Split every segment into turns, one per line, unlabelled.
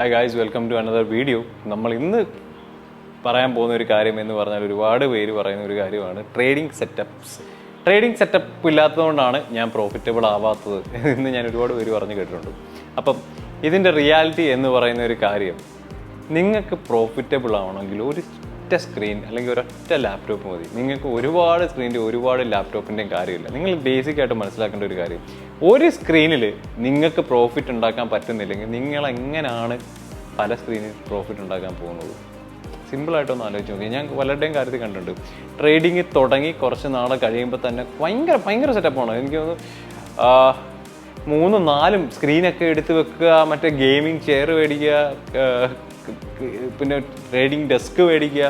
Hi guys, welcome to another video. നമ്മൾ ഇന്ന് പറയാൻ പോകുന്ന ഒരു കാര്യം എന്ന് പറഞ്ഞാൽ ഒരുപാട് പേര് പറയുന്ന ഒരു കാര്യമാണ് ട്രേഡിംഗ് സെറ്റപ്പ്സ്. ട്രേഡിംഗ് സെറ്റപ്പ് ഇല്ലാത്തതുകൊണ്ടാണ് ഞാൻ പ്രോഫിറ്റബിൾ ആവാത്തത് എന്ന് ഞാൻ ഒരുപാട് പേര് പറഞ്ഞു കേട്ടിട്ടുണ്ട്. അപ്പം ഇതിൻ്റെ റിയാലിറ്റി എന്ന് പറയുന്ന ഒരു കാര്യം, നിങ്ങൾക്ക് പ്രോഫിറ്റബിൾ ആവണമെങ്കിൽ ഒരു ഒറ്റ സ്ക്രീൻ അല്ലെങ്കിൽ ഒരൊറ്റ ലാപ്ടോപ്പ് മതി. നിങ്ങൾക്ക് ഒരുപാട് സ്ക്രീനിൻ്റെ ഒരുപാട് ലാപ്ടോപ്പിൻ്റെയും കാര്യമില്ല. നിങ്ങൾ ബേസിക്കായിട്ട് മനസ്സിലാക്കേണ്ട ഒരു കാര്യം, ഒരു സ്ക്രീനിൽ നിങ്ങൾക്ക് പ്രോഫിറ്റ് ഉണ്ടാക്കാൻ പറ്റുന്നില്ലെങ്കിൽ നിങ്ങൾ എങ്ങനെയാണ് പല സ്ക്രീനിൽ പ്രോഫിറ്റ് ഉണ്ടാക്കാൻ പോകുന്നത്? സിമ്പിളായിട്ടൊന്ന് ആലോചിച്ച് നോക്കി. ഞാൻ പലരുടെയും കാര്യത്തിൽ കണ്ടിട്ടുണ്ട്, ട്രേഡിങ് തുടങ്ങി കുറച്ച് നാളെ കഴിയുമ്പോൾ തന്നെ ഭയങ്കര സെറ്റപ്പാണ്. എനിക്ക് തോന്നുന്നു 3-4 സ്ക്രീനൊക്കെ എടുത്ത് വെക്കുക, മറ്റേ ഗെയിമിംഗ് ചെയർ മേടിക്കുക, പിന്നെ ട്രേഡിംഗ് ഡെസ്ക് മേടിക്കുക,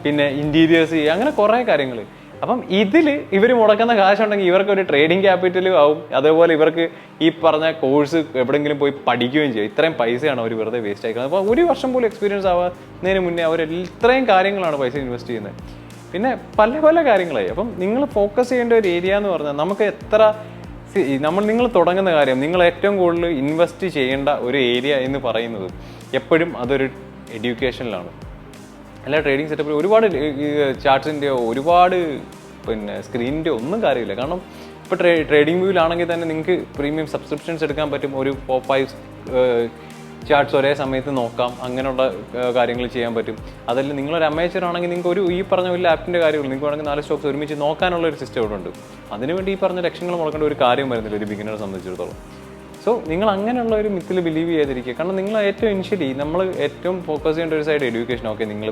പിന്നെ ഇൻറ്റീരിയേഴ്സ് ചെയ്യുക, അങ്ങനെ കുറേ കാര്യങ്ങൾ. അപ്പം ഇതിൽ ഇവർ മുടക്കുന്ന കാശുണ്ടെങ്കിൽ ഇവർക്ക് ഒരു ട്രേഡിംഗ് ക്യാപിറ്റലും ആവും. അതേപോലെ ഇവർക്ക് ഈ പറഞ്ഞ കോഴ്സ് എവിടെയെങ്കിലും പോയി പഠിക്കുകയും ചെയ്യും. ഇത്രയും പൈസയാണ് അവർ വെറുതെ വേസ്റ്റ് ആക്കുന്നത്. അപ്പോൾ ഒരു വർഷം പോലും എക്സ്പീരിയൻസ് ആവുന്നതിന് മുന്നേ അവർ ഇത്രയും കാര്യങ്ങളാണ് പൈസ ഇൻവെസ്റ്റ് ചെയ്യുന്നത്. പിന്നെ പല കാര്യങ്ങളായി. അപ്പം നിങ്ങൾ ഫോക്കസ് ചെയ്യേണ്ട ഒരു ഏരിയ എന്ന് പറഞ്ഞാൽ, നമുക്ക് നിങ്ങൾ തുടങ്ങുന്ന കാര്യം, നിങ്ങൾ ഏറ്റവും കൂടുതൽ ഇൻവെസ്റ്റ് ചെയ്യേണ്ട ഒരു ഏരിയ എന്ന് പറയുന്നത് എപ്പോഴും അതൊരു എഡ്യൂക്കേഷനിലാണ്. അല്ല ട്രേഡിംഗ് സെറ്റപ്പിൽ ഒരുപാട് ചാർട്ട്സിൻ്റെയോ ഒരുപാട് പിന്നെ സ്ക്രീനിൻ്റെ ഒന്നും കാര്യമില്ല. കാരണം ഇപ്പോൾ ട്രേഡിംഗ് വ്യൂവിലാണെങ്കിൽ തന്നെ നിങ്ങൾക്ക് പ്രീമിയം സബ്സ്ക്രിപ്ഷൻസ് എടുക്കാൻ പറ്റും. ഒരു 4-5 ചാർട്ട്സ് ഒരേ സമയത്ത് നോക്കാം, അങ്ങനെയുള്ള കാര്യങ്ങൾ ചെയ്യാൻ പറ്റും. അതല്ല നിങ്ങളൊരു അമേച്ചർ ആണെങ്കിൽ നിങ്ങൾക്ക് ഈ പറഞ്ഞ ഒരു ലാപ്പിൻ്റെ കാര്യമുള്ളൂ. നിങ്ങൾക്ക് വേണമെങ്കിൽ 4 സ്റ്റോക്സ് ഒരുമിച്ച് നോക്കാനുള്ള ഒരു സിസ്റ്റം ഇവിടെ ഉണ്ട്. അതിനുവേണ്ടി ഈ പറഞ്ഞ ലക്ഷങ്ങൾ മുടക്കേണ്ട ഒരു കാര്യം വരുന്നില്ല ഒരു ബിഗിനറെ സംബന്ധിച്ചിടത്തോളം. സോ നിങ്ങൾ അങ്ങനെയുള്ള ഒരു മിത്തിൽ ബിലീവ് ചെയ്തിരിക്കുക. കാരണം നിങ്ങൾ ഏറ്റവും ഇനിഷ്യലി നമ്മൾ ഏറ്റവും ഫോക്കസ് ചെയ്യേണ്ട ഒരു സൈഡ് എഡ്യൂക്കേഷൻ. ഓക്കെ, നിങ്ങൾ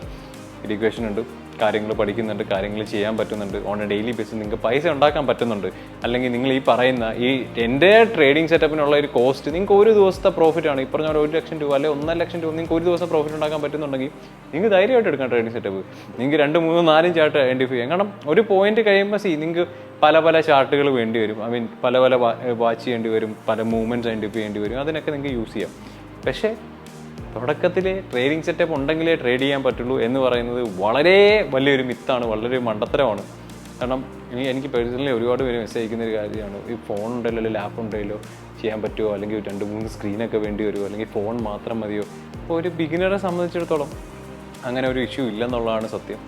എഡ്യൂക്കേഷൻ ഉണ്ട്, കാര്യങ്ങൾ പഠിക്കുന്നുണ്ട്, കാര്യങ്ങൾ ചെയ്യാൻ പറ്റുന്നുണ്ട്, ഓൺ എ ഡെയിലി ബേസിസ് നിങ്ങൾക്ക് പൈസ ഉണ്ടാക്കാൻ പറ്റുന്നുണ്ട്. അല്ലെങ്കിൽ നിങ്ങൾ ഈ പറയുന്ന ഈ എൻ്റെ ട്രേഡിംഗ് സെറ്റപ്പിനുള്ള ഒരു കോസ്റ്റ് നിങ്ങൾക്ക് ഒരു ദിവസത്തെ പ്രോഫിറ്റ് ആണ്. ഈ പറഞ്ഞ 1 ലക്ഷം രൂപ അല്ലെങ്കിൽ 1.5 ലക്ഷം രൂപ നിങ്ങൾക്ക് ഒരു ദിവസം പ്രോഫിറ്റ് ഉണ്ടാക്കാൻ പറ്റുന്നുണ്ടെങ്കിൽ നിങ്ങൾക്ക് ധൈര്യമായിട്ട് എടുക്കാം ട്രേഡിംഗ് സെറ്റപ്പ്. നിങ്ങൾക്ക് 2-3-4 ചാർട്ട് ഐഡൻറ്റിഫൈ ചെയ്യാം. കാരണം ഒരു പോയിന്റ് കഴിയുമ്പോൾ നിങ്ങൾക്ക് പല ചാർട്ടുകൾ വേണ്ടി വരും. ഐ മീൻ പല വാച്ച് ചെയ്യേണ്ടി വരും, പല മൂവ്മെൻറ്റ്സ് ഐഡൻറ്റിഫൈ ചെയ്യേണ്ടി വരും. അതിനൊക്കെ നിങ്ങൾക്ക് യൂസ് ചെയ്യാം. പക്ഷേ തുടക്കത്തിൽ ട്രേഡിംഗ് സെറ്റപ്പ് ഉണ്ടെങ്കിലേ ട്രേഡ് ചെയ്യാൻ പറ്റുള്ളൂ എന്ന് പറയുന്നത് വളരെ വലിയൊരു മിത്താണ്, വളരെ മണ്ടത്തരമാണ്. കാരണം എനിക്ക് പേഴ്സണലി ഒരുപാട് പേര് മെസ്സേജ് അയക്കുന്ന ഒരു കാര്യമാണ്, ഈ ഫോൺ ഉണ്ടല്ലോ അല്ലെങ്കിൽ ലാപ്പ് ഉണ്ടല്ലോ ചെയ്യാൻ പറ്റുമോ, അല്ലെങ്കിൽ 2-3 സ്ക്രീനൊക്കെ വേണ്ടി വരുമോ, അല്ലെങ്കിൽ ഫോൺ മാത്രം മതിയോ? അപ്പോൾ ഒരു ബിഗിനറെ സംബന്ധിച്ചിടത്തോളം അങ്ങനെ ഒരു ഇഷ്യൂ ഇല്ലെന്നുള്ളതാണ് സത്യം.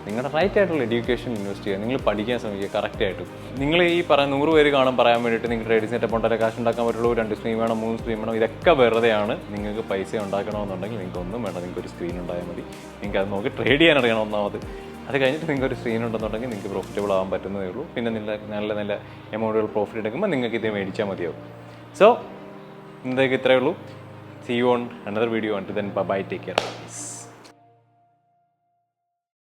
നിങ്ങളുടെ റൈറ്റ് ആയിട്ടുള്ള എഡ്യൂക്കേഷൻ ഇൻവെസ്റ്റ് ചെയ്യുക, നിങ്ങൾ പഠിക്കാൻ ശ്രമിക്കുക കറക്റ്റായിട്ട്. നിങ്ങൾ ഈ 100 പേര് പറയാൻ വേണ്ടിയിട്ട് നിങ്ങൾ ട്രേഡിംഗ് സെറ്റപ്പ് ഉണ്ടല്ലോ, കാശ് ഉണ്ടാക്കാൻ പറ്റുള്ളൂ, 2 സ്ക്രീൻ വേണം, 3 സ്ക്രീൻ വേണം, ഇതൊക്കെ വെറുതെയാണ്. നിങ്ങൾക്ക് പൈസ ഉണ്ടാക്കണമെന്നുണ്ടെങ്കിൽ നിങ്ങൾക്ക് ഒന്നും വേണ്ട, നിങ്ങൾക്ക് ഒരു സ്ക്രീൻ ഉണ്ടായാൽ മതി. നിങ്ങൾക്ക് അത് നോക്കി ട്രേഡ് ചെയ്യാൻ അറിയണം ഒന്നാമത്. അത് കഴിഞ്ഞിട്ട് നിങ്ങൾക്ക് ഒരു സ്ക്രീൻ ഉണ്ടെന്നുണ്ടെങ്കിൽ നിങ്ങൾക്ക് പ്രോഫിറ്റബിൾ ആവാൻ പറ്റുന്നതേ ഉള്ളൂ. പിന്നെ നല്ല എമൗണ്ടുകൾ പ്രോഫിറ്റ് എടുക്കുമ്പോൾ നിങ്ങൾക്ക് ഇത് മേടിച്ചാൽ മതിയാവും. സോ ഇന്നത്തേക്ക് ഇത്രയേ ഉള്ളൂ. See you on another video. Until then, bye bye, take care.